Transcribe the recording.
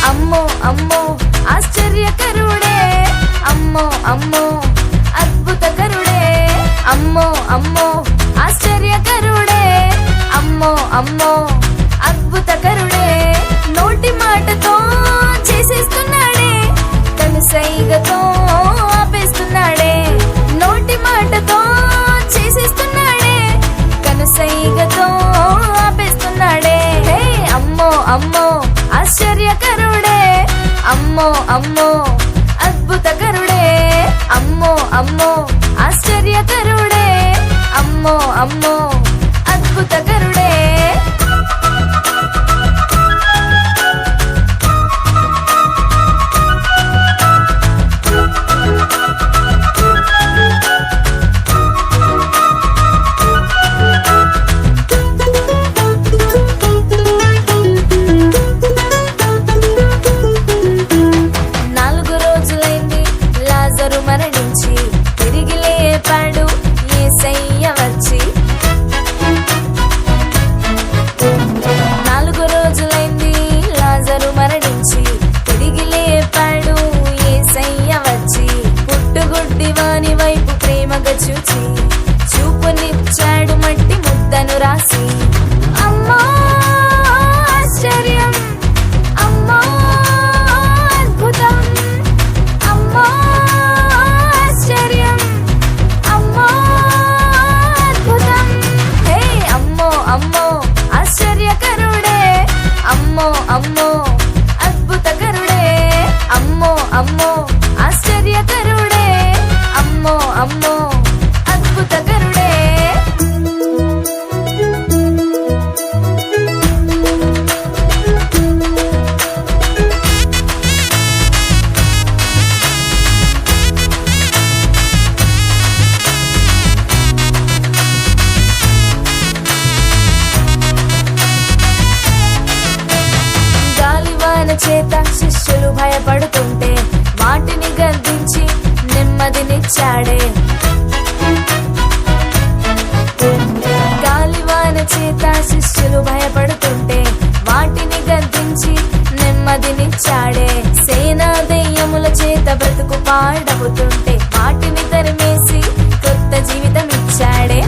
అమ్మో అమ్మో ఆశ్చర్యకరుడే, అమ్మో అమ్మో అద్భుతకరుడే, అమ్మో అమ్మో ఆశ్చర్యకరుడే, అమ్మో అమ్మో అద్భుతకరుడే. నోటి మాటతో చేసేస్తున్నాడే, కనుసైగతో ఆపేస్తున్నాడే. నోటి మాటతో చేసేస్తున్నాడే, కనుసైగతో ఆపేస్తున్నాడే. హే అమ్మో అమ్మో ఆశ్చర్యకరుడే, అమ్మో అమ్మో అద్భుతకరుడే, అమ్మో అమ్మో ఆశ్చర్యకరుడే, అమ్మో అమ్మో అద్భుతకరుడే. మరణించి తిరిగి లేపాడు యేసయ్య వచ్చి. 4 రోజులైంది లాజరు మరణించి తిరిగి లేపాడు యేసయ్య వచ్చి. పుట్టుగుడ్డి వాని వైపు ప్రేమగా చూచి చూపునిచ్చాడు మట్టి ముద్దను రాసి. అమ్మో ఆశ్చర్యం, అమ్మో అద్భుతం, అమ్మో ఆశ్చర్యం, అమ్మో అద్భుతం. హే అమ్మో అమ్మో ఆశ్చర్యకరుడే, అమ్మో అమ్మో అద్భుతకరుడే, అమ్మో అమ్మో ఆశ్చర్యకరుడే, అమ్మో అమ్మో అద్భుతకరుడే. చేత శిష్యులు భయపడుతుంటే వాటిని గద్దించి నెమ్మదినిచ్చాడే. గాలివాన చేత శిష్యులు భయపడుతుంటే వాటిని గద్దించి నెమ్మదినిచ్చాడే. సేనా దెయ్యముల చేత బ్రతుకు పాడవుతుంటే వాటిని తరిమేసి కొత్త జీవితం ఇచ్చాడే.